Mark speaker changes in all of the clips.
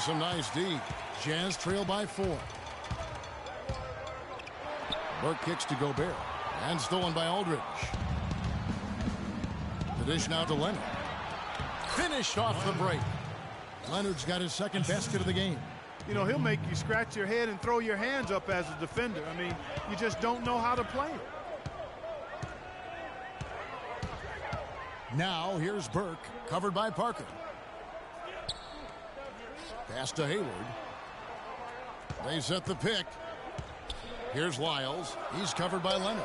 Speaker 1: with some nice D. Jazz trail by 4. Burke kicks to Gobert. And stolen by Aldridge. The dish now to Leonard. Finished off the break. Leonard's got his second basket of the game.
Speaker 2: You know, he'll make you scratch your head and throw your hands up as a defender. I mean, you just don't know how to play it.
Speaker 1: Now here's Burke, covered by Parker. Pass to Hayward. They set the pick. Here's Lyles. He's covered by Leonard.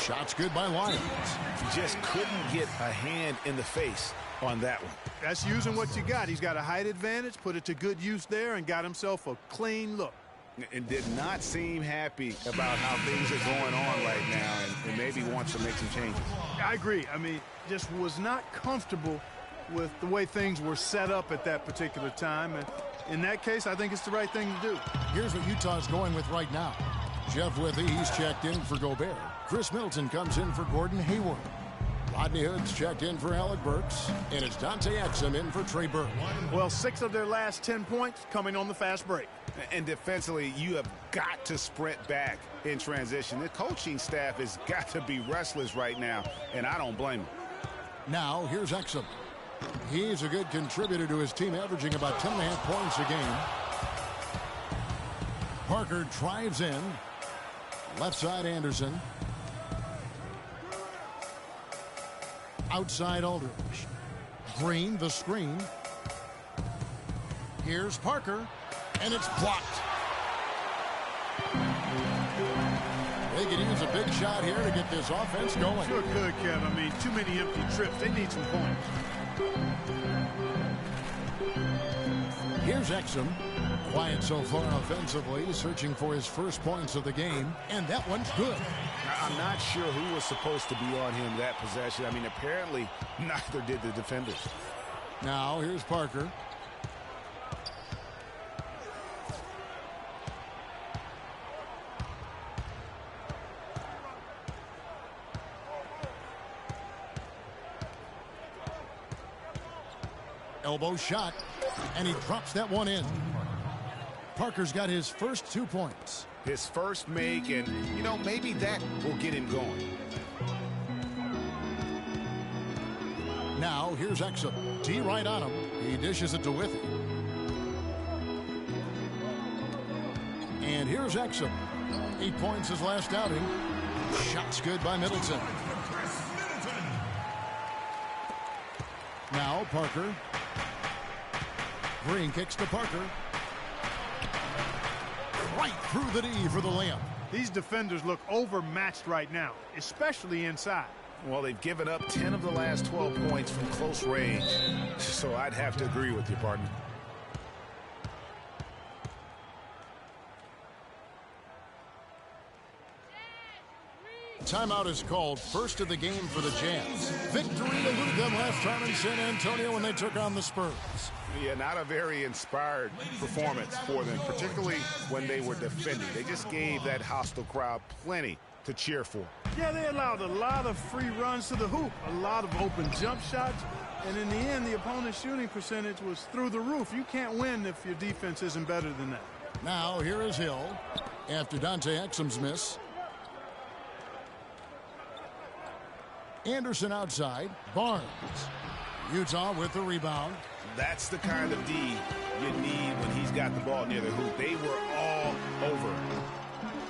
Speaker 1: Shot's good by Lyles.
Speaker 3: He just couldn't get a hand in the face on that one.
Speaker 2: That's using what you got. He's got a height advantage, put it to good use there, and got himself a clean look.
Speaker 3: And did not seem happy about how things are going on right now, and maybe wants to make some changes.
Speaker 2: I agree. I mean, just was not comfortable with the way things were set up at that particular time. And in that case, I think it's the right thing to do.
Speaker 1: Here's what Utah's going with right now. Jeff Withey, he's checked in for Gobert. Chris Middleton comes in for Gordon Hayward. Rodney Hood's checked in for Alec Burks. And it's Dante Exum in for Trey Burke.
Speaker 2: Well, 6 of their last 10 points coming on the fast break.
Speaker 3: And defensively, you have got to sprint back in transition. The coaching staff has got to be restless right now, and I don't blame them.
Speaker 1: Now, here's Exum. He's a good contributor to his team, averaging about 10.5 points a game. Parker drives in. Left side, Anderson. Outside, Aldridge. Green, the screen. Here's Parker, and it's blocked. They could use a big shot here to get this offense going.
Speaker 2: Sure could, Kev. I mean, too many empty trips. They need some points.
Speaker 1: Here's Exum. Quiet so far offensively, searching for his first points of the game, and that one's good.
Speaker 3: I'm not sure who was supposed to be on him that possession. I mean, apparently neither did the defenders.
Speaker 1: Now here's Parker. Elbow shot, and he drops that one in. Parker's got his first 2 points.
Speaker 3: His first make, and, you know, maybe that will get him going.
Speaker 1: Now, here's Exum. D right on him. He dishes it to Withey. And here's Exum. 8 points his last outing. Shot's good by Middleton. Now, Parker. Green kicks to Parker. Right through the D for the layup.
Speaker 2: These defenders look overmatched right now, especially inside.
Speaker 3: Well, they've given up 10 of the last 12 points from close range, so I'd have to agree with you, partner.
Speaker 1: Timeout is called. First of the game for the Jazz. Victory eluded them last time in San Antonio when they took on the Spurs.
Speaker 3: Yeah, not a very inspired performance for them, particularly when they were defending. They just gave that hostile crowd plenty to cheer for.
Speaker 2: Yeah, they allowed a lot of free runs to the hoop, a lot of open jump shots, and in the end, the opponent's shooting percentage was through the roof. You can't win if your defense isn't better than that.
Speaker 1: Now, here is Hill after Dante Exum's miss. Anderson outside. Barnes. Utah with the rebound.
Speaker 3: That's the kind of D you need when he's got the ball near the hoop. They were all over him.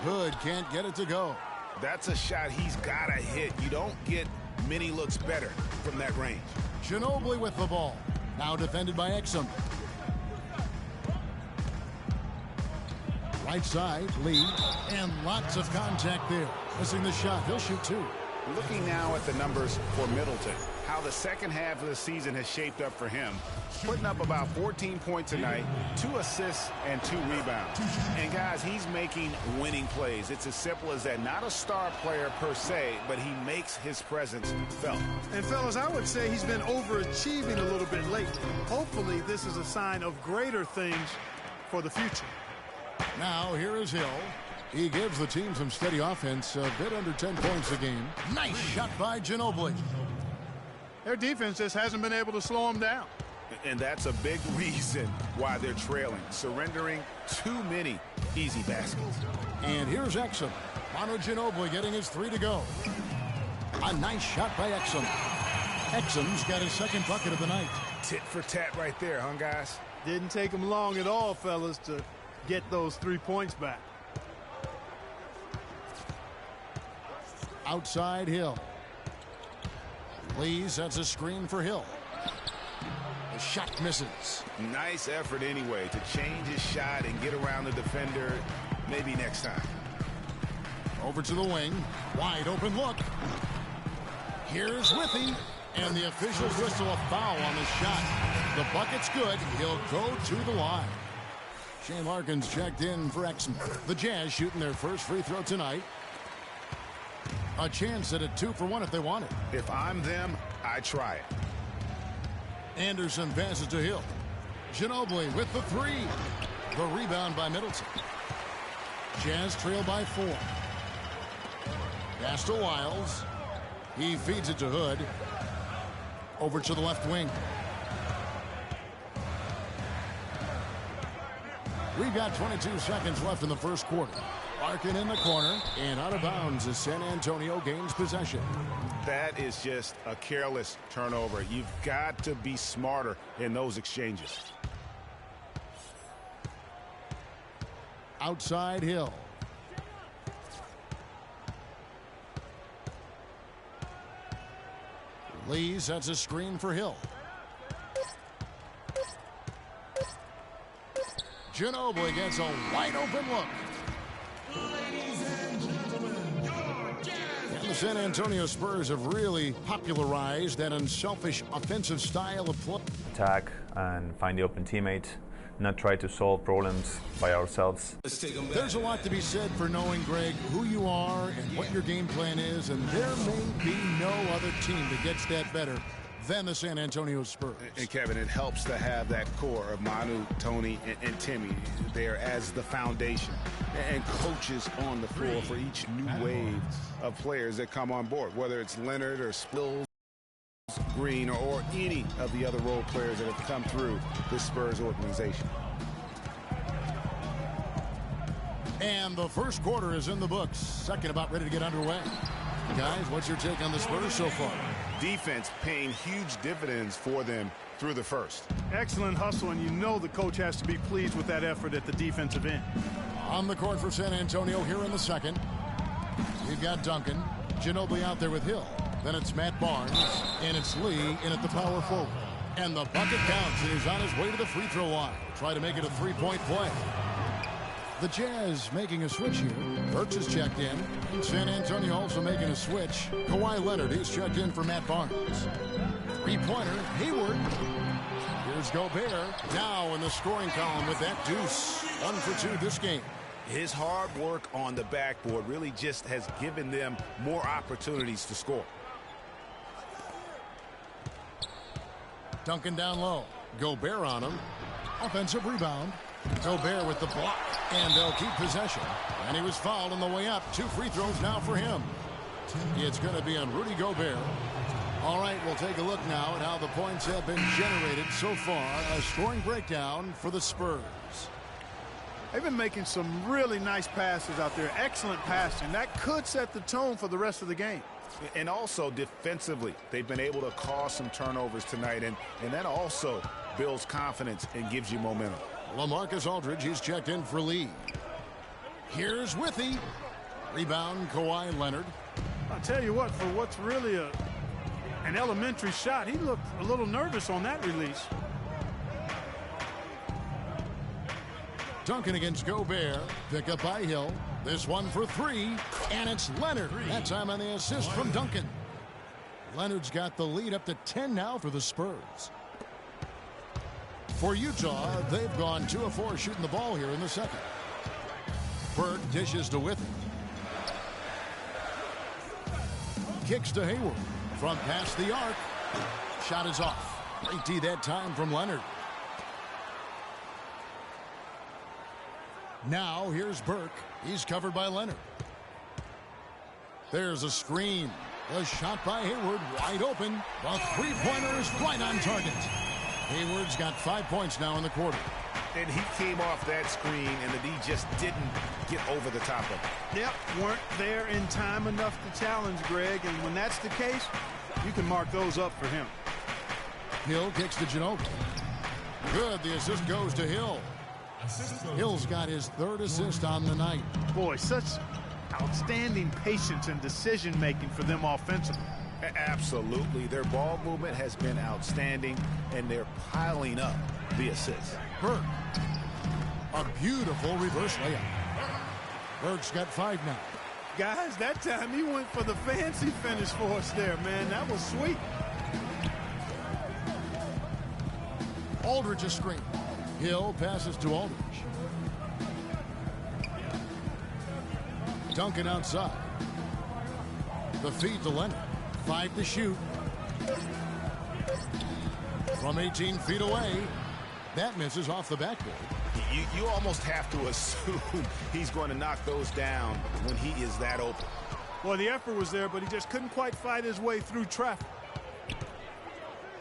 Speaker 1: Hood can't get it to go.
Speaker 3: That's a shot he's got to hit. You don't get many looks better from that range.
Speaker 1: Ginobili with the ball. Now defended by Exum. Right side, Lee. And lots of contact there. Missing the shot. He'll shoot 2.
Speaker 3: Looking now at the numbers for Middleton, how the second half of the season has shaped up for him. Putting up about 14 points a night, 2 assists and 2 rebounds. And guys, he's making winning plays. It's as simple as that. Not a star player per se, but he makes his presence felt.
Speaker 2: And fellas, I would say he's been overachieving a little bit lately. Hopefully this is a sign of greater things for the future.
Speaker 1: Now here is Hill. He gives the team some steady offense, a bit under 10 points a game. Nice shot by Ginobili.
Speaker 2: Their defense just hasn't been able to slow him down.
Speaker 3: And that's a big reason why they're trailing, surrendering too many easy baskets.
Speaker 1: And here's Exum. Manu Ginobili getting his 3 to go. A nice shot by Exum. Exum's got his second bucket of the night.
Speaker 3: Tit for tat right there, huh, guys?
Speaker 2: Didn't take him long at all, fellas, to get those 3 points back.
Speaker 1: Outside Hill. Lee sets a screen for Hill. The shot misses.
Speaker 3: Nice effort anyway to change his shot and get around the defender. Maybe next time.
Speaker 1: Over to the wing. Wide open look. Here's Withy. And the officials whistle a foul on the shot. The bucket's good. He'll go to the line. Shane Larkin's checked in for Exum. The Jazz shooting their first free throw tonight. A chance at a 2 for 1 if they want it.
Speaker 3: If I'm them, I try it.
Speaker 1: Anderson passes to Hill. Ginobili with the 3. The rebound by Middleton. Jazz trail by 4. Pass to Wiles. He feeds it to Hood. Over to the left wing. We've got 22 seconds left in the first quarter. Larkin in the corner, and out of bounds as San Antonio gains possession.
Speaker 3: That is just a careless turnover. You've got to be smarter in those exchanges.
Speaker 1: Outside Hill. Lee sets a screen for Hill. Ginobili gets a wide open look. And the San Antonio Spurs have really popularized that unselfish offensive style of play.
Speaker 4: Attack and find the open teammate, not try to solve problems by ourselves.
Speaker 1: There's a lot to be said for knowing, Greg, who you are and what your game plan is, and there may be no other team that gets that better than the San Antonio Spurs.
Speaker 3: And Kevin, it helps to have that core of Manu, Tony, and Timmy there as the foundation and coaches on the floor for each new wave of players that come on board, whether it's Leonard or Spills, Green, or any of the other role players that have come through the Spurs organization.
Speaker 1: And the first quarter is in the books. Second about ready to get underway. Guys, what's your take on the Spurs so far?
Speaker 3: Defense paying huge dividends for them through the first.
Speaker 2: Excellent hustle, and you know the coach has to be pleased with that effort at the defensive end.
Speaker 1: On the court for San Antonio here in the second. We've got Duncan. Ginobili out there with Hill. Then it's Matt Barnes, and it's Lee in at the power forward. And the bucket counts, and he's on his way to the free throw line. Try to make it a three-point play. The Jazz making a switch here. Burks is checked in. And San Antonio also making a switch. Kawhi Leonard, he's checked in for Matt Barnes. Three-pointer, Hayward. Here's Gobert. Now in the scoring column with that deuce. 1 for 2 this game.
Speaker 3: His hard work on the backboard really just has given them more opportunities to score.
Speaker 1: Duncan down low. Gobert on him. Offensive rebound. Gobert with the block. And they'll keep possession. And he was fouled on the way up. 2 free throws now for him. It's going to be on Rudy Gobert. All right, we'll take a look now at how the points have been generated so far. A scoring breakdown for the Spurs.
Speaker 2: They've been making some really nice passes out there. Excellent passing. That could set the tone for the rest of the game.
Speaker 3: And also defensively, they've been able to cause some turnovers tonight. And that also builds confidence and gives you momentum.
Speaker 1: LaMarcus Aldridge, he's checked in for Lee. Here's Withy. Rebound, Kawhi Leonard.
Speaker 2: I'll tell you what, for what's really an elementary shot, he looked a little nervous on that release.
Speaker 1: Duncan against Gobert. Pick up by Hill. This one for 3. And it's Leonard. That time on the assist from Duncan. Leonard's got the lead up to 10 now for the Spurs. For Utah, they've gone 2 of 4 shooting the ball here in the second. Burke dishes to Withy. Kicks to Hayward. From past the arc. Shot is off. Great D that time from Leonard. Now here's Burke. He's covered by Leonard. There's a screen. A shot by Hayward. Wide open. The three-pointer is right on target. Hayward's got 5 points now in the quarter.
Speaker 3: And he came off that screen, and the D just didn't get over the top of it.
Speaker 2: Yep, weren't there in time enough to challenge Greg, and when that's the case, you can mark those up for him.
Speaker 1: Hill kicks to Ginobili. Good, the assist goes to Hill. Hill's got his 3rd assist on the night.
Speaker 2: Boy, such outstanding patience and decision-making for them offensively.
Speaker 3: Absolutely. Their ball movement has been outstanding, and they're piling up the assists.
Speaker 1: Burke. A beautiful reverse layup. Burke's got 5 now.
Speaker 2: Guys, that time he went for the fancy finish for us there, man. That was sweet.
Speaker 1: Aldridge a screen. Hill passes to Aldridge. Duncan outside. The feed to Leonard. 5 to shoot. From 18 feet away. That misses off the backboard.
Speaker 3: You almost have to assume he's going to knock those down when he is that open.
Speaker 2: Well, the effort was there, but he just couldn't quite fight his way through traffic.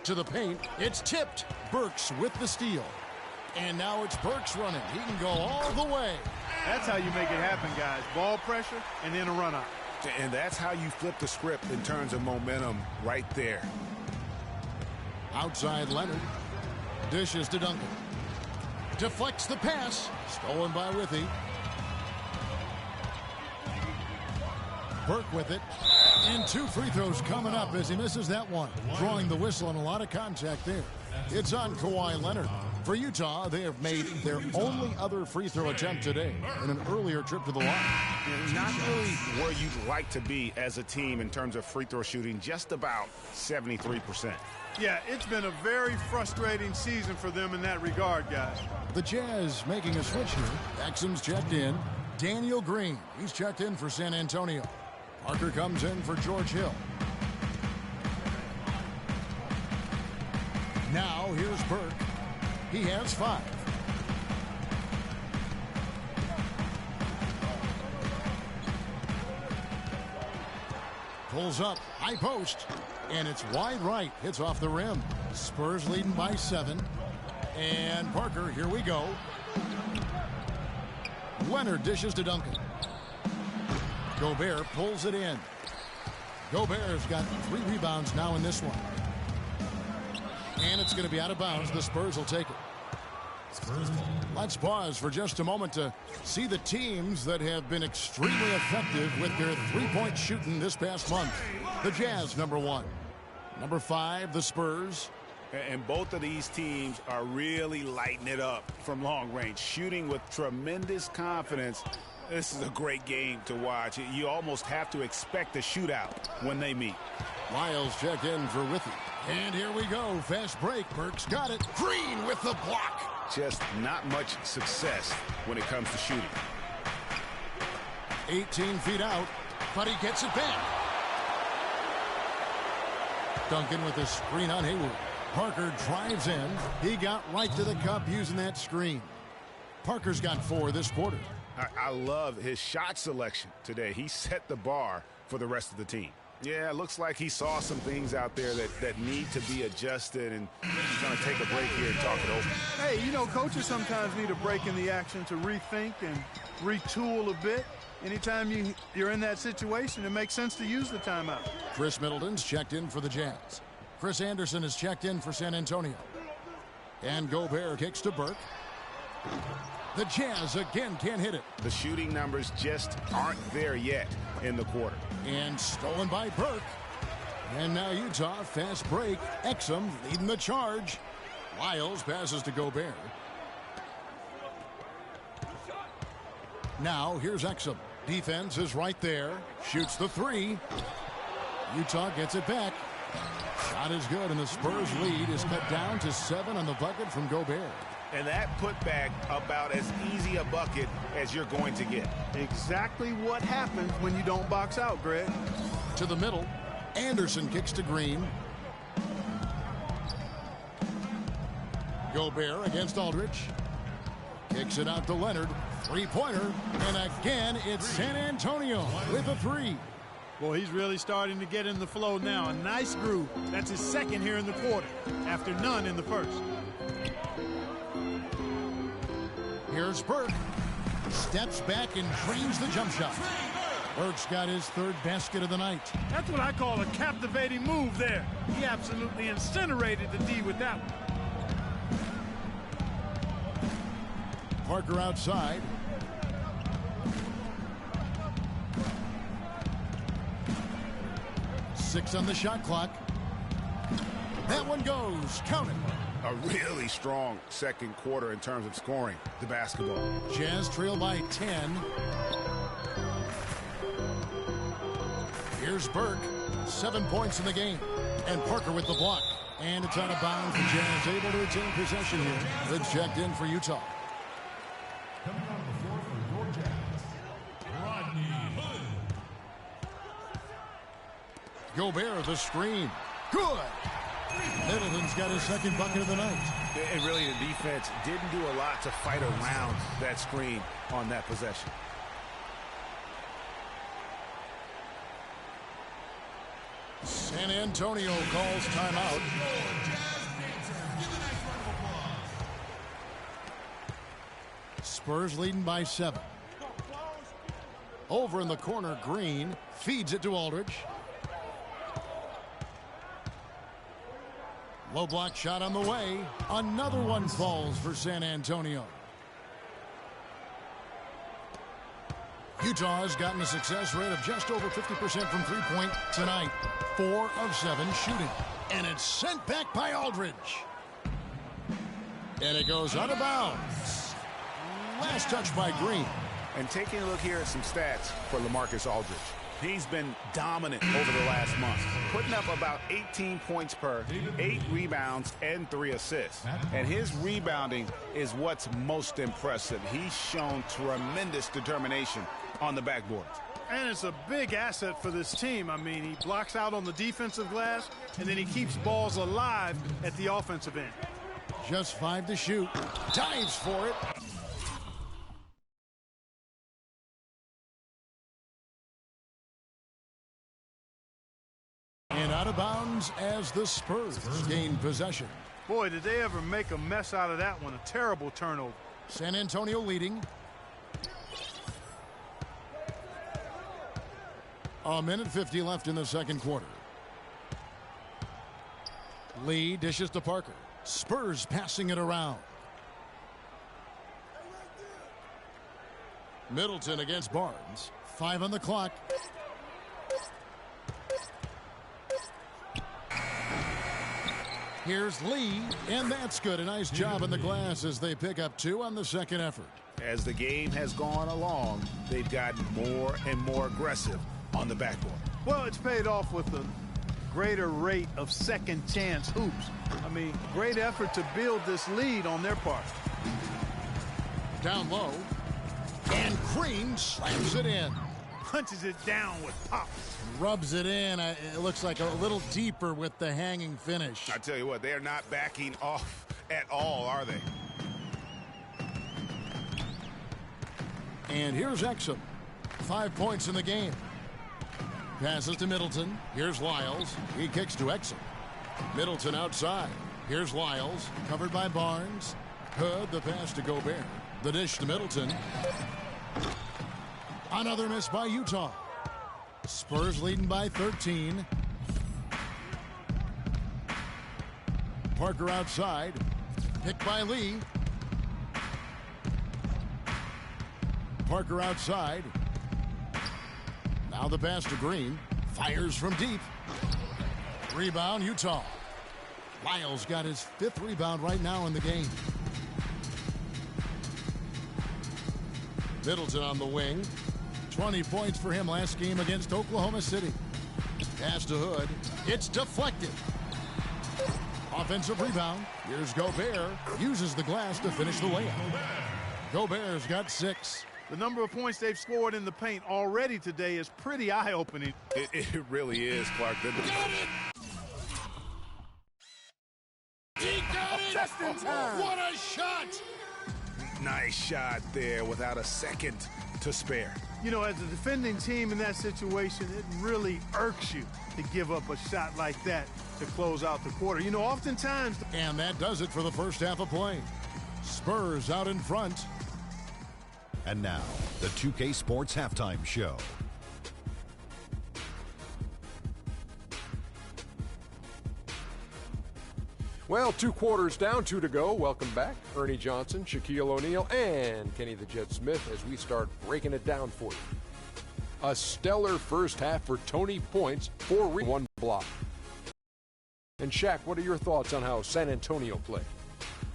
Speaker 1: To the paint. It's tipped. Burks with the steal. And now it's Burks running. He can go all the way.
Speaker 2: That's how you make it happen, guys. Ball pressure and then a run out.
Speaker 3: And that's how you flip the script in terms of momentum right there.
Speaker 1: Outside Leonard. Dishes to Duncan. Deflects the pass. Stolen by Withy. Burke with it. And 2 free throws coming up as he misses that one. Drawing the whistle and a lot of contact there. It's on Kawhi Leonard. For Utah, they have made their only other free throw attempt today in an earlier trip to the line.
Speaker 3: Not really where you'd like to be as a team in terms of free throw shooting, just about 73%.
Speaker 2: Yeah, it's been a very frustrating season for them in that regard, guys.
Speaker 1: The Jazz making a switch here. Exum's checked in. Daniel Green, he's checked in for San Antonio. Parker comes in for George Hill. Now here's Burke. He has 5. Pulls up, high post, and it's wide right. Hits off the rim. Spurs leading by 7. And Parker, here we go. Leonard dishes to Duncan. Gobert pulls it in. Gobert's got 3 rebounds now in this one. And it's going to be out of bounds. The Spurs will take it. Let's pause for just a moment to see the teams that have been extremely effective with their 3-point shooting this past month. The Jazz, number 1. Number 5, the Spurs.
Speaker 3: And both of these teams are really lighting it up from long range, shooting with tremendous confidence. This is a great game to watch. You almost have to expect a shootout when they meet.
Speaker 1: Lyles checked in for Withy. And here we go. Fast break. Burks got it. Green with the block.
Speaker 3: Just not much success when it comes to shooting.
Speaker 1: 18 feet out, but he gets it back. Duncan with a screen on Hayward. Parker drives in. He got right to the cup using that screen. Parker's got 4 this quarter.
Speaker 3: I love his shot selection today. He set the bar for the rest of the team. Yeah, it looks like he saw some things out there that need to be adjusted, and he's going to take a break here and talk it over.
Speaker 2: Hey, you know, coaches sometimes need a break in the action to rethink and retool a bit. Anytime you're in that situation, it makes sense to use the timeout.
Speaker 1: Chris Middleton's checked in for the Jazz. Chris Anderson is checked in for San Antonio. And Gobert kicks to Burke. The Jazz again can't hit it.
Speaker 3: The shooting numbers just aren't there yet in the quarter.
Speaker 1: And stolen by Burke. And now Utah, fast break. Exum leading the charge. Lyles passes to Gobert. Now here's Exum. Defense is right there. Shoots the 3. Utah gets it back. Shot is good, and the Spurs lead is cut down to 7 on the bucket from Gobert.
Speaker 3: And that putback about as easy a bucket as you're going to get.
Speaker 2: Exactly what happens when you don't box out, Greg.
Speaker 1: To the middle. Anderson kicks to Green. Gobert against Aldridge. Kicks it out to Leonard. 3-pointer. And again, it's San Antonio with a 3.
Speaker 2: Boy, he's really starting to get in the flow now. A nice groove. That's his second here in the quarter, after none in the first.
Speaker 1: Here's Burke. Steps back and drains the jump shot. Burke's got his third basket of the night.
Speaker 2: That's what I call a captivating move there. He absolutely incinerated the D with that one.
Speaker 1: Parker outside. Six on the shot clock. That one goes. Count it.
Speaker 3: A really strong second quarter in terms of scoring the basketball.
Speaker 1: Jazz trail by 10. Here's Burke. 7 points in the game. And Parker with the block. And it's out of bounds. The Jazz able to retain possession here. Hood checked in for Utah.
Speaker 5: Coming on the floor for your Jazz, Rodney Hood.
Speaker 1: Gobert, the screen. Good. Middleton's got his second bucket of the night.
Speaker 3: And really, the defense didn't do a lot to fight around that screen on that possession.
Speaker 1: San Antonio calls timeout. Spurs leading by 7. Over in the corner, Green feeds it to Aldridge. Low block shot on the way. Another one falls for San Antonio. Utah has gotten a success rate of just over 50% from three-point tonight. 4 of 7 shooting. And it's sent back by Aldridge. And it goes out of bounds. Last touch by Green.
Speaker 3: And taking a look here at some stats for LaMarcus Aldridge. He's been dominant over the last month, putting up about 18 points per, 8 rebounds, and 3 assists. And his rebounding is what's most impressive. He's shown tremendous determination on the backboard.
Speaker 2: And it's a big asset for this team. I mean, he blocks out on the defensive glass, and then he keeps balls alive at the offensive end.
Speaker 1: Just 5 to shoot. Dives for it. And out of bounds as the Spurs gain possession.
Speaker 2: Boy, did they ever make a mess out of that one. A terrible turnover.
Speaker 1: San Antonio leading. A minute 50 left in the second quarter. Lee dishes to Parker. Spurs passing it around. Middleton against Barnes. 5 on the clock. Here's Lee, and that's good. A nice job in the glass as they pick up 2 on the second effort.
Speaker 3: As the game has gone along, they've gotten more and more aggressive on the backboard.
Speaker 2: Well, it's paid off with a greater rate of second chance hoops. I mean, great effort to build this lead on their part.
Speaker 1: Down low, and Green slams it in.
Speaker 2: Punches it down with pop.
Speaker 1: Rubs it in. It looks like a little deeper with the hanging finish.
Speaker 3: I tell you what, they are not backing off at all, are they?
Speaker 1: And here's Exum. 5 points in the game. Passes to Middleton. Here's Lyles. He kicks to Exum. Middleton outside. Here's Lyles. Covered by Barnes. Hood, the pass to Gobert. The dish to Middleton. Another miss by Utah. Spurs leading by 13. Parker outside. Picked by Lee. Parker outside. Now the pass to Green. Fires from deep. Rebound, Utah. Lyles got his 5th rebound right now in the game. Middleton on the wing. 20 points for him last game against Oklahoma City. Pass to Hood. It's deflected. Offensive rebound. Here's Gobert. Uses the glass to finish the layup. Gobert's got 6.
Speaker 2: The number of points they've scored in the paint already today is pretty eye-opening.
Speaker 3: It really is, Clark.
Speaker 1: Got it! He got it!
Speaker 2: Just in time.
Speaker 1: What a shot!
Speaker 3: Nice shot there without a second to spare.
Speaker 2: You know, as a defending team in that situation, it really irks you to give up a shot like that to close out the quarter. You know, oftentimes...
Speaker 1: And that does it for the first half of play. Spurs out in front.
Speaker 6: And now, the 2K Sports Halftime Show.
Speaker 7: Well, 2 quarters down, 2 to go. Welcome back, Ernie Johnson, Shaquille O'Neal, and Kenny the Jet Smith as we start breaking it down for you. A stellar first half for Tony Points, 1 block. And Shaq, what are your thoughts on how San Antonio played?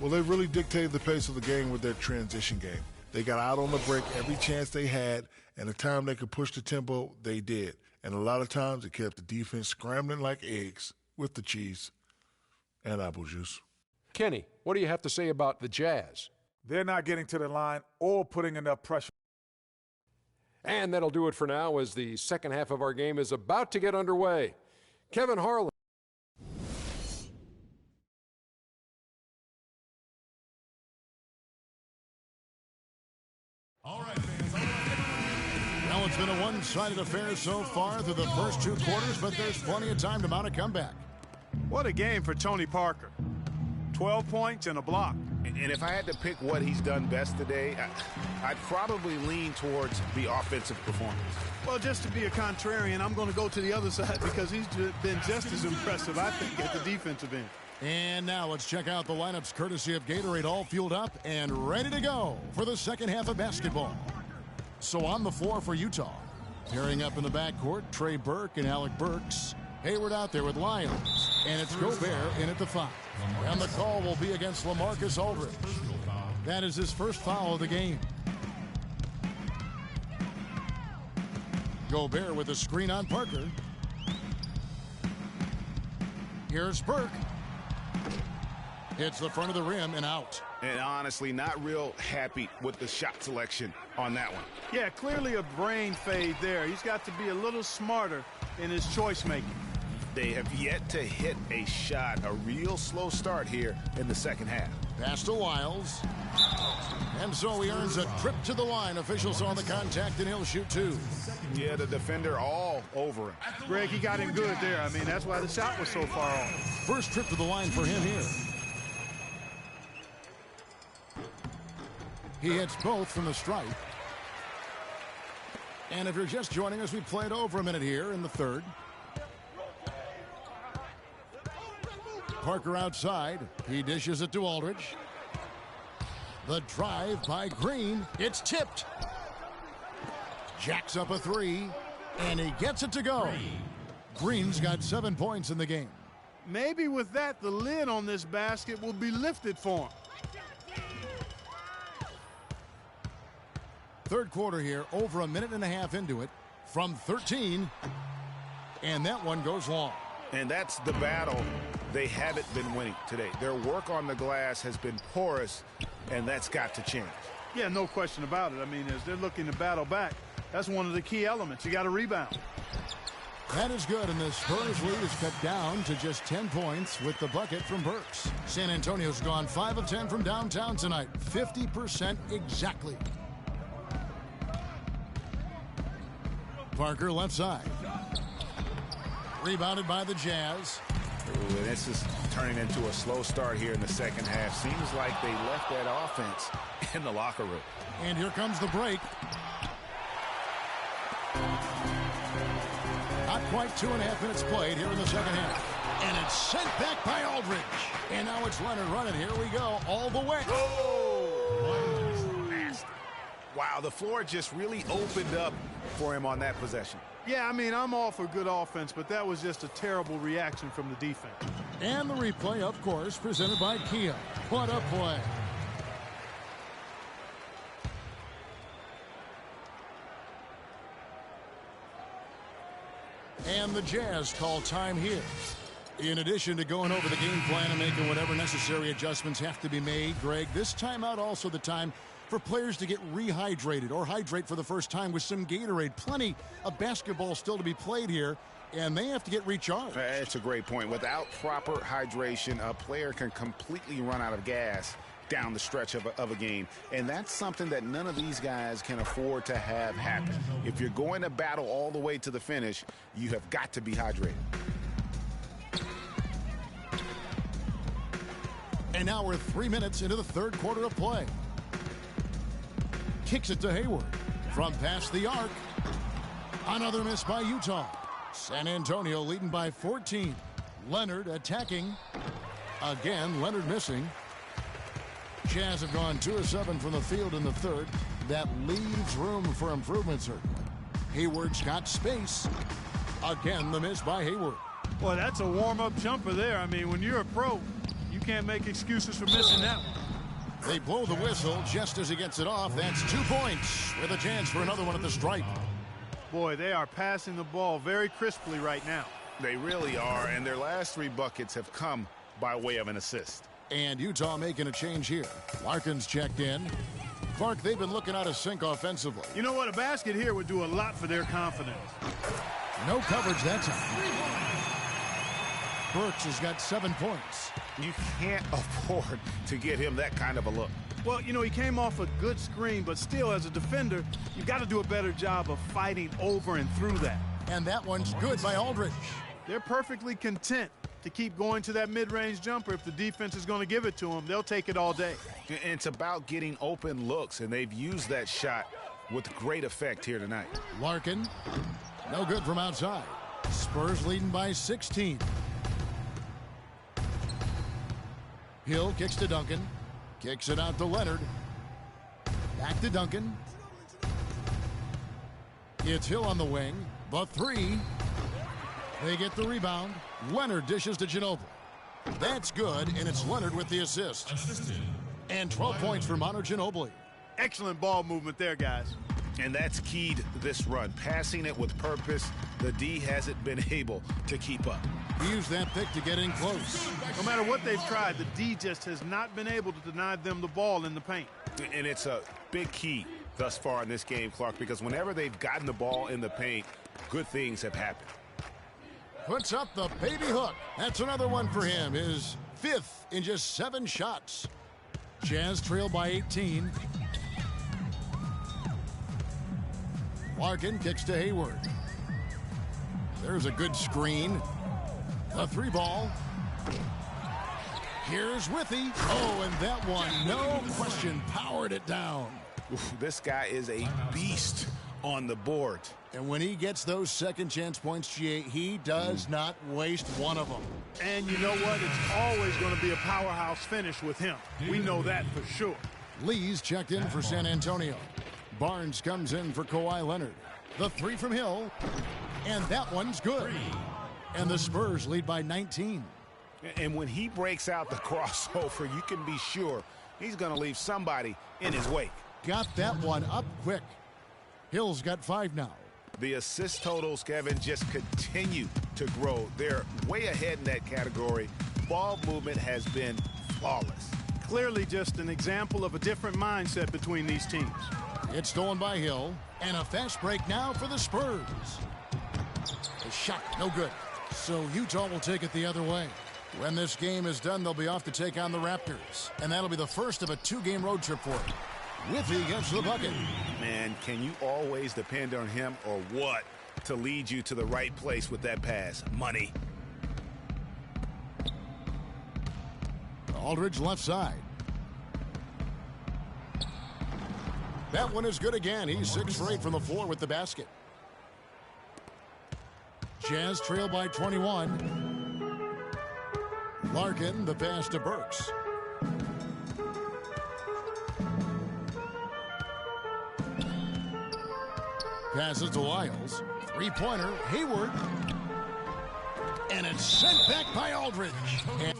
Speaker 8: Well, they really dictated the pace of the game with their transition game. They got out on the break every chance they had, and the time they could push the tempo, they did. And a lot of times it kept the defense scrambling like eggs with the cheese and apple juice.
Speaker 7: Kenny, what do you have to say about the Jazz?
Speaker 9: They're not getting to the line or putting enough pressure.
Speaker 7: And that'll do it for now as the second half of our game is about to get underway. Kevin Harlan.
Speaker 5: All right, fans. All right.
Speaker 1: Well, it's been a one-sided affair so far through the first 2 quarters, but there's plenty of time to mount a comeback.
Speaker 2: What a game for Tony Parker. 12 points and a block.
Speaker 3: And if I had to pick what he's done best today, I'd probably lean towards the offensive performance.
Speaker 2: Well, just to be a contrarian, I'm going to go to the other side because he's been just as impressive, I think, at the defensive end.
Speaker 1: And now let's check out the lineups courtesy of Gatorade, all fueled up and ready to go for the second half of basketball. So on the floor for Utah, pairing up in the backcourt, Trey Burke and Alec Burks. Hayward out there with Lyons, and it's Gobert in at the 5. And the call will be against LaMarcus Aldridge. That is his first foul of the game. Gobert with a screen on Parker. Here's Burke. Hits the front of the rim and out.
Speaker 3: And honestly, not real happy with the shot selection on that one.
Speaker 2: Yeah, clearly a brain fade there. He's got to be a little smarter in his choice making.
Speaker 3: They have yet to hit a shot, a real slow start here in the second half.
Speaker 1: Pass to Wiles. And so he earns a trip to the line. Officials saw the contact, and he'll shoot 2.
Speaker 3: Yeah, the defender all over him.
Speaker 2: Greg, he got him good there. I mean, that's why the shot was so far off.
Speaker 1: First trip to the line for him here. He hits both from the stripe. And if you're just joining us, we played over a minute here in the third. Parker outside. He dishes it to Aldridge. The drive by Green. It's tipped. Jacks up a 3, and he gets it to go. Green's got 7 points in the game.
Speaker 2: Maybe with that, the lid on this basket will be lifted for him.
Speaker 1: Third quarter here, over a minute and a half into it, from 13, and that one goes long.
Speaker 3: And that's the battle they haven't been winning today. Their work on the glass has been porous, and that's got to change.
Speaker 2: Yeah, no question about it. I mean, as they're looking to battle back, that's one of the key elements. You got to rebound.
Speaker 1: That is good, and the Spurs lead is cut down to just 10 points with the bucket from Burks. San Antonio's gone 5 of 10 from downtown tonight, 50% exactly. Parker left side. Rebounded by the Jazz.
Speaker 3: Ooh, and this is turning into a slow start here in the second half. Seems like they left that offense in the locker room.
Speaker 1: And here comes the break. Not quite 2.5 minutes played here in the second half. And it's sent back by Aldridge. And now it's Leonard running. Here we go, all the way.
Speaker 3: Oh! Nasty. Wow, the floor just really opened up for him on that possession.
Speaker 2: Yeah, I mean, I'm all for good offense, but that was just a terrible reaction from the defense.
Speaker 1: And the replay, of course, presented by Kia. What a play. And the Jazz call time here. In addition to going over the game plan and making whatever necessary adjustments have to be made, Greg, this timeout also the time for players to get rehydrated or hydrate for the first time with some Gatorade. Plenty of basketball still to be played here, and they have to get recharged.
Speaker 3: That's a great point. Without proper hydration, a player can completely run out of gas down the stretch of a game. And that's something that none of these guys can afford to have happen. If you're going to battle all the way to the finish, you have got to be hydrated.
Speaker 1: And now we're 3 minutes into the third quarter of play. Kicks it to Hayward from past the arc. Another miss by Utah. San Antonio leading by 14. Leonard attacking. Again, Leonard missing. Jazz have gone 2 of 7 from the field in the third. That leaves room for improvement, certainly. Hayward's got space. Again, the miss by Hayward.
Speaker 2: Boy, that's a warm-up jumper there. I mean, when you're a pro, you can't make excuses for missing that one.
Speaker 1: They blow the whistle just as he gets it off. That's 2 points with a chance for another one at the stripe.
Speaker 2: Boy, they are passing the ball very crisply right now.
Speaker 3: They really are, and their last 3 buckets have come by way of an assist.
Speaker 1: And Utah making a change here. Larkin's checked in. Clark, they've been looking out of sync offensively.
Speaker 2: You know what? A basket here would do a lot for their confidence.
Speaker 1: No coverage that time. Burks has got 7 points.
Speaker 3: You can't afford to get him that kind of a look.
Speaker 2: Well, you know, he came off a good screen, but still, as a defender, you've got to do a better job of fighting over and through that.
Speaker 1: And that one's good by Aldridge.
Speaker 2: They're perfectly content to keep going to that mid-range jumper. If the defense is going to give it to them, they'll take it all day.
Speaker 3: And it's about getting open looks, and they've used that shot with great effect here tonight.
Speaker 1: Larkin, no good from outside. Spurs leading by 16. Hill kicks to Duncan. Kicks it out to Leonard. Back to Duncan. It's Hill on the wing. The 3. They get the rebound. Leonard dishes to Ginobili. That's good, and it's Leonard with the assist. And 12 points for Manu Ginobili.
Speaker 2: Excellent ball movement there, guys.
Speaker 3: And that's keyed this run. Passing it with purpose. The D hasn't been able to keep up.
Speaker 1: He used that pick to get in close.
Speaker 2: No matter what they've tried, the D just has not been able to deny them the ball in the paint.
Speaker 3: And it's a big key thus far in this game, Clark, because whenever they've gotten the ball in the paint, good things have happened.
Speaker 1: Puts up the baby hook. That's another one for him. His 5th in just 7 shots. Jazz trail by 18. Larkin kicks to Hayward. There's a good screen. A 3 ball. Here's Withy. Oh, and that one, no question, powered it down.
Speaker 3: Oof, this guy is a beast on the board.
Speaker 1: And when he gets those second chance points, GA, he does not waste one of them.
Speaker 2: And you know what? It's always going to be a powerhouse finish with him. We know that for sure.
Speaker 1: Lee's checked in for San Antonio. Barnes comes in for Kawhi Leonard. The 3 from Hill. And that one's good. And the Spurs lead by 19.
Speaker 3: And when he breaks out the crossover, you can be sure he's going to leave somebody in his wake.
Speaker 1: Got that one up quick. Hill's got 5 now.
Speaker 3: The assist totals, Kevin, just continue to grow. They're way ahead in that category. Ball movement has been flawless.
Speaker 2: Clearly just an example of a different mindset between these teams.
Speaker 1: It's stolen by Hill. And a fast break now for the Spurs. The shot, no good. So Utah will take it the other way. When this game is done, they'll be off to take on the Raptors. And that'll be the first of a 2-game road trip for them. Withy gets the bucket.
Speaker 3: Man, can you always depend on him or what to lead you to the right place with that pass? Money.
Speaker 1: Aldridge left side. That one is good again. He's 6 for 8 from the floor with the basket. Jazz trail by 21. Larkin, the pass to Burks. Passes to Lyles. 3-pointer, Hayward. And it's sent back by Aldridge. And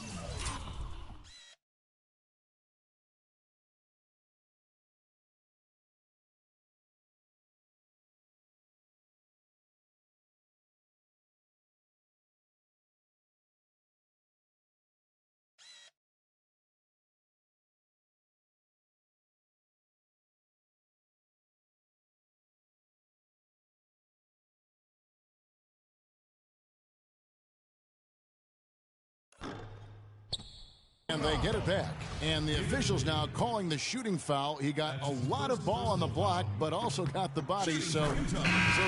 Speaker 1: And they get it back. And the officials now calling the shooting foul. He got a lot of ball on the block, but also got the body. So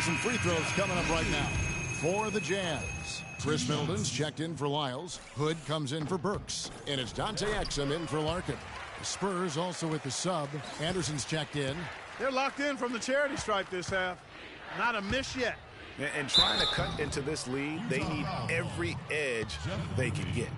Speaker 1: some free throws coming up right now for the Jazz. Chris Middleton's checked in for Lyles. Hood comes in for Burks. And it's Dante Exum in for Larkin. The Spurs also with the sub. Anderson's checked in.
Speaker 2: They're locked in from the charity stripe this half. Not a miss yet.
Speaker 3: And trying to cut into this lead, they need every edge they can get.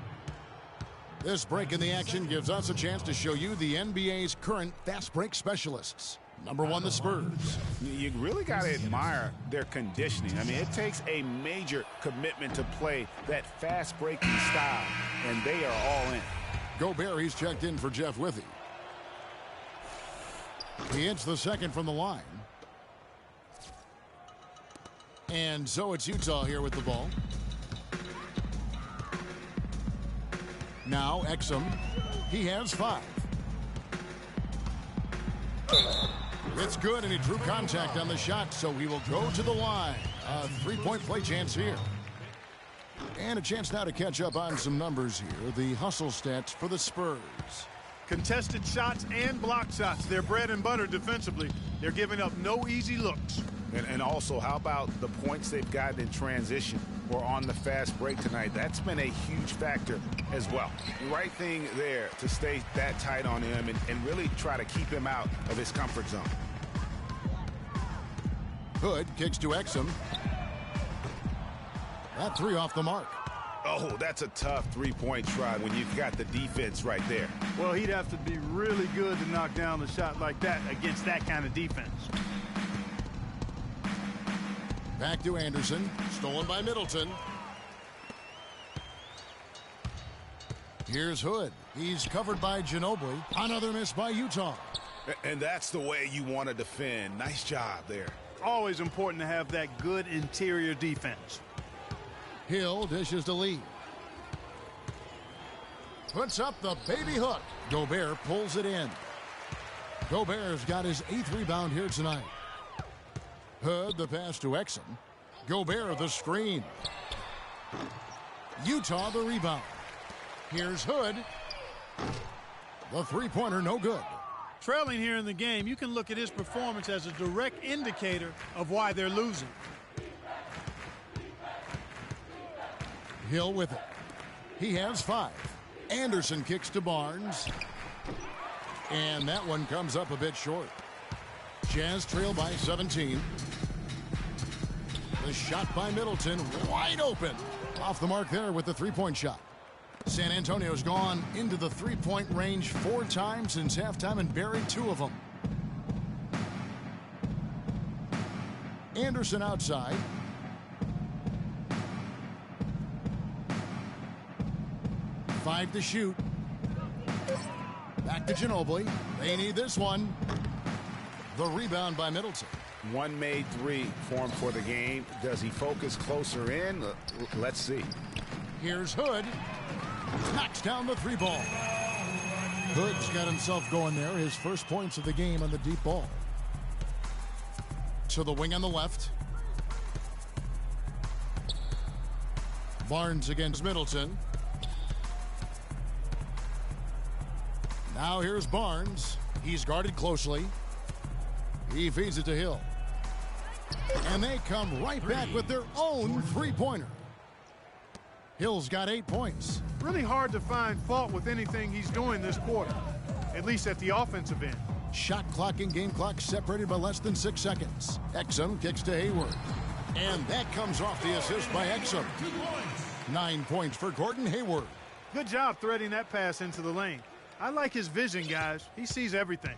Speaker 1: This break in the action gives us a chance to show you the NBA's current fast break specialists. Number one, the Spurs.
Speaker 3: You really got to admire their conditioning. I mean, it takes a major commitment to play that fast breaking style, and they are all in.
Speaker 1: Gobert, he's checked in for Jeff Withey. He hits the second from the line. And so it's Utah here with the ball. Now Exum, he has 5. It's good, and he drew contact on the shot, so he will go to the line. A 3-point play chance here. And a chance now to catch up on some numbers here. The hustle stats for the Spurs.
Speaker 2: Contested shots and block shots. They're bread and butter defensively. They're giving up no easy looks.
Speaker 3: And also, how about the points they've gotten in transition or on the fast break tonight? That's been a huge factor as well. The right thing there to stay that tight on him and really try to keep him out of his comfort zone.
Speaker 1: Hood kicks to Exum. That 3 off the mark.
Speaker 3: Oh, that's a tough three-point try when you've got the defense right there.
Speaker 2: Well, he'd have to be really good to knock down a shot like that against that kind of defense.
Speaker 1: Back to Anderson. Stolen by Middleton. Here's Hood. He's covered by Ginobili. Another miss by Utah.
Speaker 3: And that's the way you want to defend. Nice job there.
Speaker 2: Always important to have that good interior defense.
Speaker 1: Hill dishes to Lee. Puts up the baby hook. Gobert pulls it in. Gobert's got his 8th rebound here tonight. Hood, the pass to Exum. Gobert, the screen. Utah, the rebound. Here's Hood. The three-pointer, no good.
Speaker 2: Trailing here in the game, you can look at his performance as a direct indicator of why they're losing.
Speaker 1: Hill with it. He has 5. Anderson kicks to Barnes. And that one comes up a bit short. Jazz trail by 17. The shot by Middleton, wide open. Off the mark there with the three-point shot. San Antonio's gone into the three-point range 4 times since halftime and buried 2 of them. Anderson outside. Five to shoot. Back to Ginobili. They need this one. The rebound by Middleton.
Speaker 3: One made 3 formed for the game. Does he focus closer in? Let's see.
Speaker 1: Here's Hood. Knocks down the 3 ball. Hood's got himself going there. His first points of the game on the deep ball. To the wing on the left. Barnes against Middleton. Now here's Barnes. He's guarded closely. He feeds it to Hill. And they come right back with their own three-pointer. Hill's got 8 points.
Speaker 2: Really hard to find fault with anything he's doing this quarter, at least at the offensive end.
Speaker 1: Shot clock and game clock separated by less than 6 seconds. Exum kicks to Hayward. And that comes off the assist by Exum. 9 points for Gordon Hayward.
Speaker 2: Good job threading that pass into the lane. I like his vision, guys. He sees everything.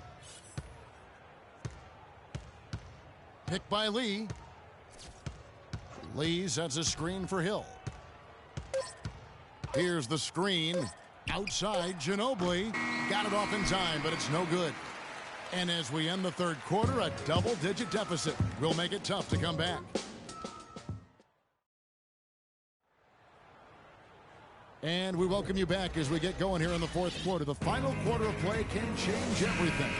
Speaker 1: Picked by Lee. Lee sets a screen for Hill. Here's the screen. Outside, Ginobili. Got it off in time, but it's no good. And as we end the third quarter, a double-digit deficit will make it tough to come back. And we welcome you back as we get going here in the fourth quarter. The final quarter of play can change everything.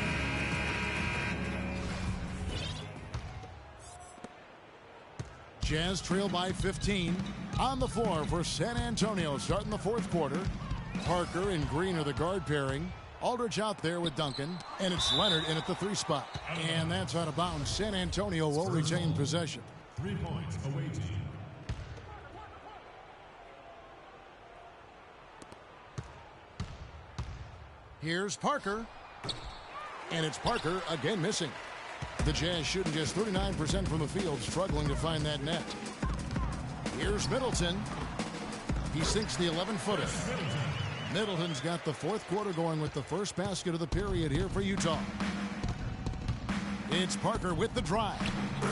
Speaker 1: Jazz trail by 15. On the floor for San Antonio starting the fourth quarter. Parker and Green are the guard pairing. Aldridge out there with Duncan, and it's Leonard in at the 3 spot. And that's out of bounds. San Antonio will retain possession.
Speaker 5: 3 points away team.
Speaker 1: Here's Parker. And it's Parker again missing. The Jazz shooting just 39% from the field, struggling to find that net. Here's Middleton. He sinks the 11-footer. Middleton's got the fourth quarter going with the first basket of the period here for Utah. It's Parker with the drive.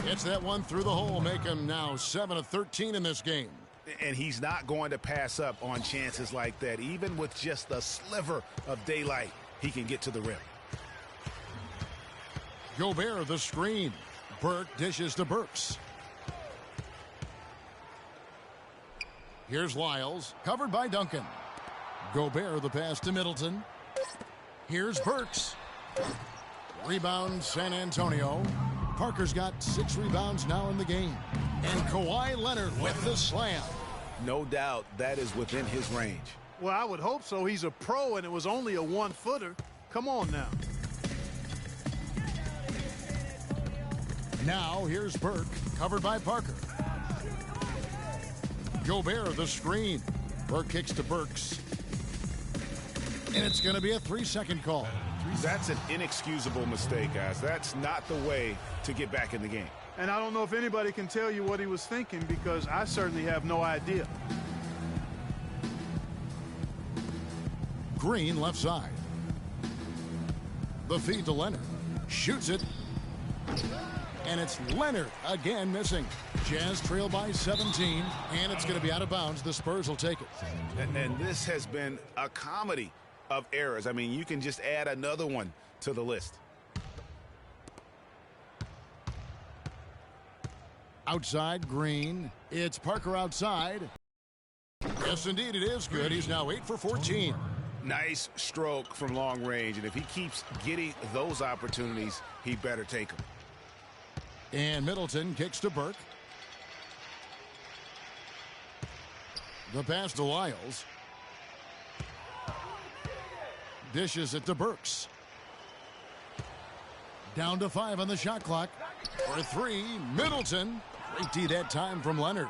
Speaker 1: It's that one through the hole, make him now 7 of 13 in this game.
Speaker 3: And he's not going to pass up on chances like that. Even with just a sliver of daylight, he can get to the rim.
Speaker 1: Gobert the screen. Burke dishes to Burks. Here's Lyles, covered by Duncan. Gobert the pass to Middleton. Here's Burks. Rebound San Antonio. Parker's got 6 rebounds now in the game. And Kawhi Leonard with the slam.
Speaker 3: No doubt that is within his range.
Speaker 2: Well, I would hope so. He's a pro, and it was only a 1-footer. Come on now.
Speaker 1: Now here's Burke, covered by Parker. Gobert the screen. Burke kicks to Burks. And it's going to be a 3-second call.
Speaker 3: That's an inexcusable mistake, guys. That's not the way to get back in the game.
Speaker 2: And I don't know if anybody can tell you what he was thinking, because I certainly have no idea.
Speaker 1: Green left side. The feed to Leonard. Shoots it. And it's Leonard again missing. Jazz trail by 17, and it's going to be out of bounds. The Spurs will take it.
Speaker 3: And this has been a comedy of errors. I mean, you can just add another one to the list.
Speaker 1: Outside, Green. It's Parker outside. Yes, indeed, it is good. He's now 8 for 14.
Speaker 3: Nice stroke from long range, and if he keeps getting those opportunities, he better take them.
Speaker 1: And Middleton kicks to Burke. The pass to Lyles. Dishes it to Burks. Down to 5 on the shot clock. For 3, Middleton. Great D that time from Leonard.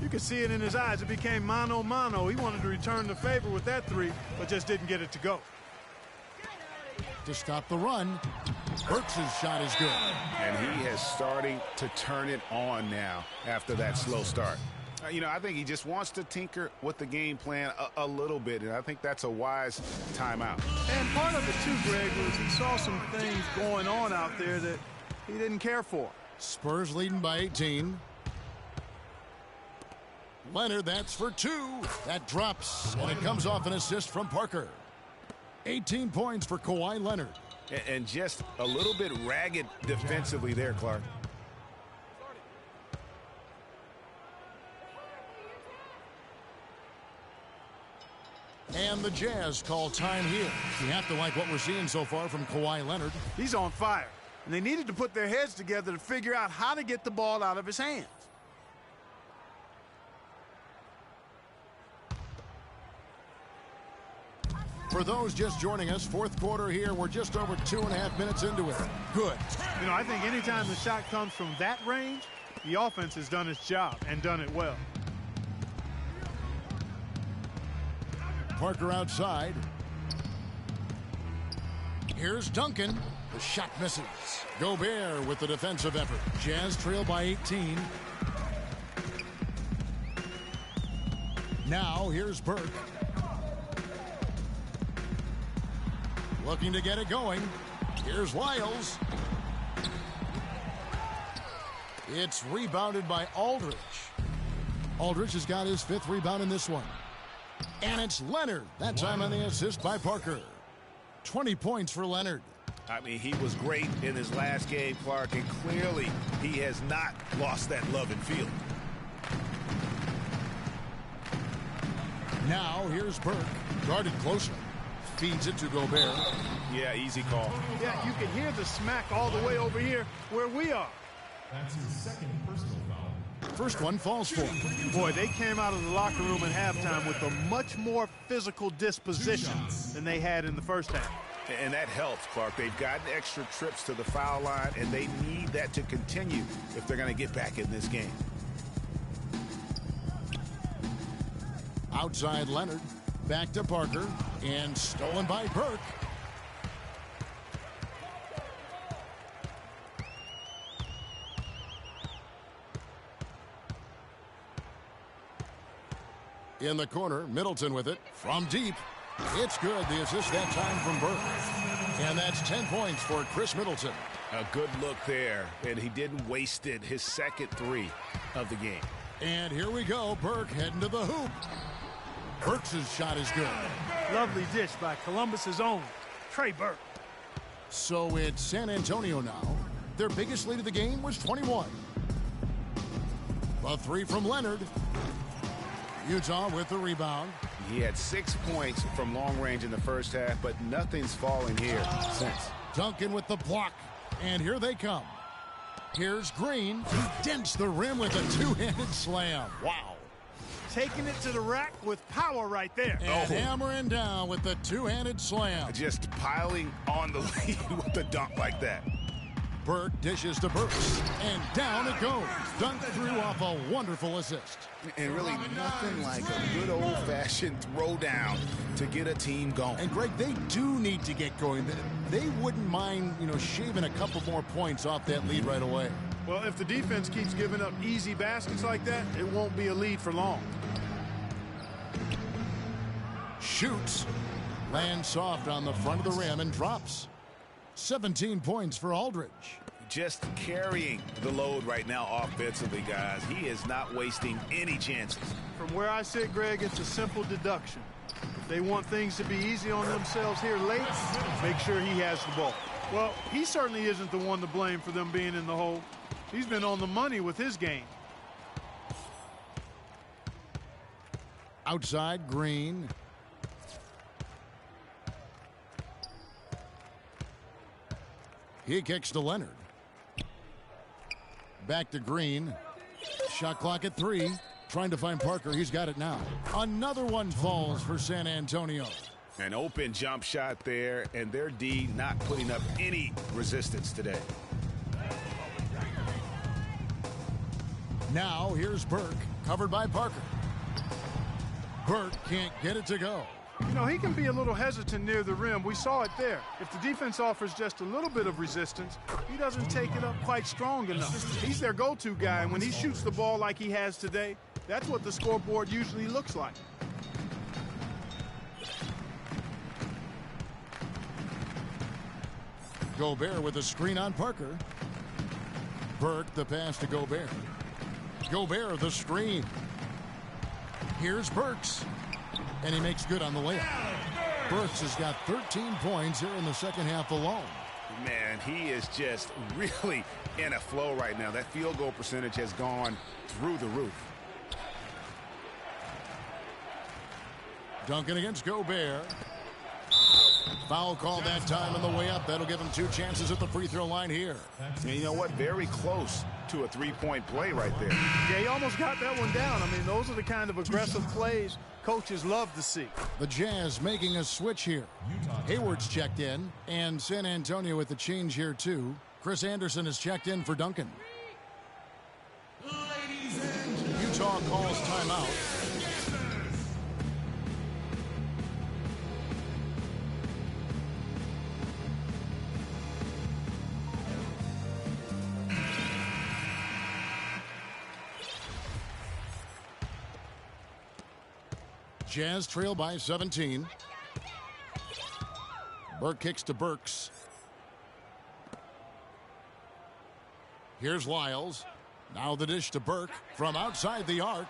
Speaker 2: You could see it in his eyes. It became mano-mano. He wanted to return the favor with that 3, but just didn't get it to go.
Speaker 1: To stop the run, Burks' shot is good.
Speaker 3: And he is starting to turn it on now after that slow start. You know, I think he just wants to tinker with the game plan a little bit, and I think that's a wise timeout.
Speaker 2: And part of it, too, Greg, was he saw some things going on out there that he didn't care for.
Speaker 1: Spurs leading by 18. Leonard, that's for 2. That drops, and it comes off an assist from Parker. 18 points for Kawhi Leonard.
Speaker 3: And just a little bit ragged defensively there, Clark.
Speaker 1: And the Jazz call time here. You have to like what we're seeing so far from Kawhi Leonard.
Speaker 2: He's on fire. And they needed to put their heads together to figure out how to get the ball out of his hands.
Speaker 1: For those just joining us, fourth quarter here. We're just over 2.5 minutes into it. Good.
Speaker 2: You know, I think anytime the shot comes from that range, the offense has done its job and done it well.
Speaker 1: Parker outside. Here's Duncan. The shot misses. Gobert with the defensive effort. Jazz trail by 18. Now here's Burke. Looking to get it going. Here's Lyles. It's rebounded by Aldridge. Aldridge has got his 5th rebound in this one. And it's Leonard. That time on the assist by Parker. 20 points for Leonard.
Speaker 3: I mean, he was great in his last game, Clark, and clearly he has not lost that love and feel.
Speaker 1: Now here's Burke. Guarded closely. Feeds it to Gobert.
Speaker 3: Yeah, easy call.
Speaker 2: Yeah, you can hear the smack all the way over here where we are.
Speaker 5: That's his 2nd personal foul.
Speaker 1: First one falls for him.
Speaker 2: Boy, they came out of the locker room at halftime with a much more physical disposition than they had in the first half.
Speaker 3: And that helps, Clark. They've gotten extra trips to the foul line, and they need that to continue if they're going to get back in this game.
Speaker 1: Outside Leonard, back to Parker, and stolen by Burke. In the corner, Middleton with it from deep. It's good. The assist that time from Burke. And that's 10 points for Chris Middleton.
Speaker 3: A good look there, and he didn't waste it. His second three of the game.
Speaker 1: And here we go. Burke heading to the hoop. Burke's shot is good.
Speaker 2: Lovely dish by Columbus's own Trey Burke.
Speaker 1: So it's San Antonio now. Their biggest lead of the game was 21. A three from Leonard. Utah with the rebound.
Speaker 3: He had 6 points from long range in the first half, but nothing's falling here since.
Speaker 1: Duncan with the block. And here they come. Here's Green. He dents the rim with a two-handed slam. Wow.
Speaker 2: Taking it to the rack with power right there.
Speaker 1: And hammering down with the two-handed slam.
Speaker 3: Just piling on the lead with a dunk like that.
Speaker 1: Burke dishes to Burks, and down it goes. Dunk through off a wonderful assist.
Speaker 3: And really nothing like a good old-fashioned throwdown to get a team going.
Speaker 1: And, Greg, they do need to get going. They wouldn't mind, shaving a couple more points off that lead right away.
Speaker 2: Well, if the defense keeps giving up easy baskets like that, it won't be a lead for long.
Speaker 1: Shoots. Lands soft on the front of the rim and drops. 17 points for Aldridge.
Speaker 3: Just carrying the load right now offensively, guys. He is not wasting any chances.
Speaker 2: From where I sit, Greg, it's a simple deduction. If they want things to be easy on themselves here late, make sure he has the ball. Well, he certainly isn't the one to blame for them being in the hole. He's been on the money with his game.
Speaker 1: Outside, Green. He kicks to Leonard. Back to Green. Shot clock at 3. Trying to find Parker. He's got it now. Another one falls for San Antonio.
Speaker 3: An open jump shot there, and their D not putting up any resistance today.
Speaker 1: Now here's Burke, covered by Parker. Burke can't get it to go.
Speaker 2: He can be a little hesitant near the rim. We saw it there. If the defense offers just a little bit of resistance, he doesn't take it up quite strong enough. He's their go-to guy, and when he shoots the ball like he has today, that's what the scoreboard usually looks like.
Speaker 1: Gobert with a screen on Parker. Burke the pass to Gobert. Gobert the screen. Here's Burks. And he makes good on the layup. Burks has got 13 points here in the second half alone.
Speaker 3: Man, he is just really in a flow right now. That field goal percentage has gone through the roof.
Speaker 1: Duncan against Gobert. Foul call that time on the way up. That'll give him 2 chances at the free throw line here.
Speaker 3: And you know what? Very close to a three-point play right there.
Speaker 2: Yeah, he almost got that one down. I mean, those are the kind of aggressive plays coaches love to see.
Speaker 1: The Jazz making a switch here. Hayward's checked in, and San Antonio with the change here too. Chris Anderson has checked in for Duncan. Utah calls timeout. Jazz trail by 17. Burke kicks to Burks. Here's Lyles. Now the dish to Burke from outside the arc.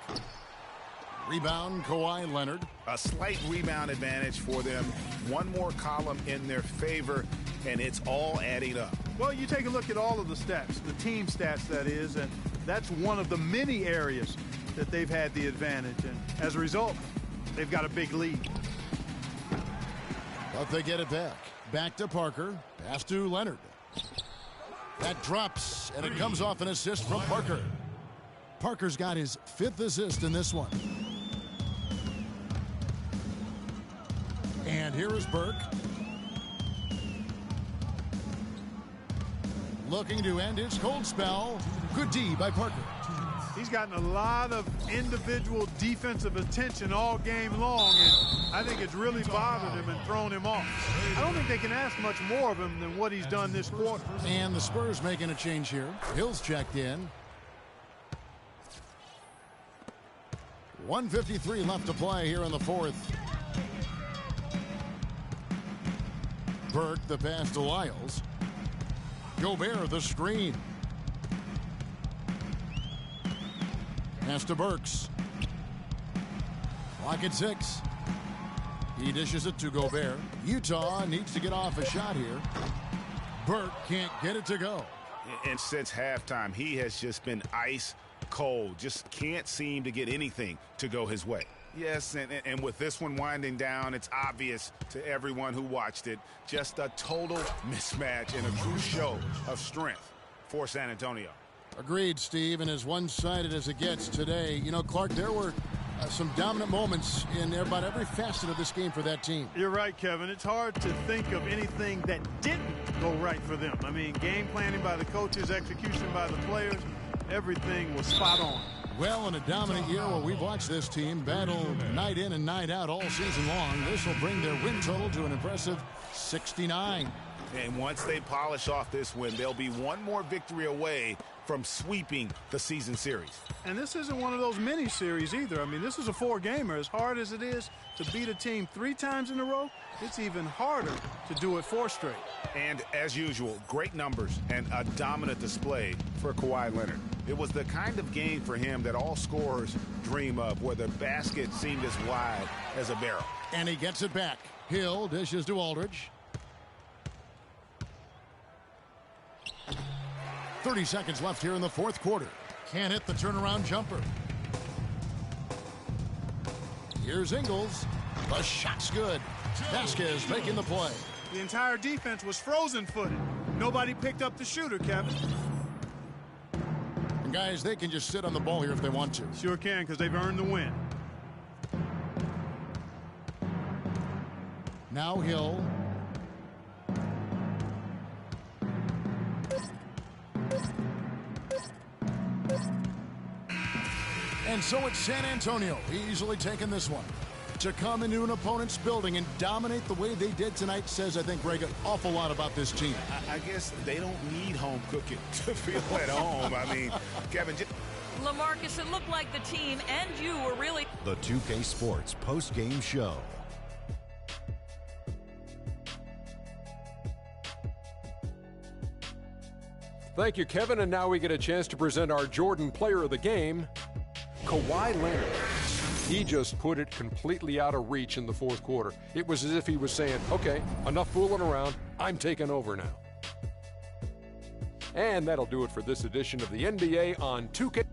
Speaker 1: Rebound, Kawhi Leonard.
Speaker 3: A slight rebound advantage for them. One more column in their favor, and it's all adding up.
Speaker 2: Well, you take a look at all of the stats, the team stats, that is, and that's one of the many areas that they've had the advantage. And as a result, they've got a big lead.
Speaker 1: But they get it back. Back to Parker. Pass to Leonard. That drops, and it comes off an assist from Parker. Parker's got his 5th assist in this one. And here is Burke. Looking to end his cold spell. Good D by Parker.
Speaker 2: He's gotten a lot of individual defensive attention all game long, and I think it's really bothered him and thrown him off. I don't think they can ask much more of him than what he's done this quarter.
Speaker 1: And the Spurs making a change here. Hill's checked in. 1:53 left to play here in the 4th. Burke the pass to Lyles. Gobert the screen. Pass to Burks. Clock at 6. He dishes it to Gobert. Utah needs to get off a shot here. Burke can't get it to go.
Speaker 3: And since halftime, he has just been ice cold. Just can't seem to get anything to go his way. Yes, and with this one winding down, it's obvious to everyone who watched it. Just a total mismatch and a true show of strength for San Antonio.
Speaker 1: Agreed, Steve, and as one-sided as it gets today, you know, Clark, there were some dominant moments in about every facet of this game for that team.
Speaker 2: You're right, Kevin. It's hard to think of anything that didn't go right for them. I mean, game planning by the coaches, execution by the players, everything was spot on.
Speaker 1: Well, in a dominant year where we've watched this team battle night in and night out all season long, this will bring their win total to an impressive 69.
Speaker 3: And once they polish off this win, they'll be one more victory away from sweeping the season series.
Speaker 2: And this isn't one of those mini series either. I mean, this is a 4-gamer. As hard as it is to beat a team 3 times in a row, it's even harder to do it 4 straight.
Speaker 3: And as usual, great numbers and a dominant display for Kawhi Leonard. It was the kind of game for him that all scorers dream of, where the basket seemed as wide as a barrel.
Speaker 1: And he gets it back. Hill dishes to Aldridge. 30 seconds left here in the 4th quarter. Can't hit the turnaround jumper. Here's Ingles. The shot's good. Vasquez making the play.
Speaker 2: The entire defense was frozen-footed. Nobody picked up the shooter, Kevin.
Speaker 1: And guys, they can just sit on the ball here if they want to.
Speaker 2: Sure can, because they've earned the win.
Speaker 1: Now Hill. And so it's San Antonio easily taking this one. To come into an opponent's building and dominate the way they did tonight says, I think, Greg, an awful lot about this team.
Speaker 3: I guess they don't need home cooking to feel at home. I mean, Kevin.
Speaker 10: LaMarcus, it looked like the team and you were really...
Speaker 6: The 2K Sports post-game show.
Speaker 7: Thank you, Kevin. And now we get a chance to present our Jordan Player of the Game, Kawhi Leonard. He just put it completely out of reach in the 4th quarter. It was as if he was saying, okay, enough fooling around. I'm taking over now. And that'll do it for this edition of the NBA on 2K.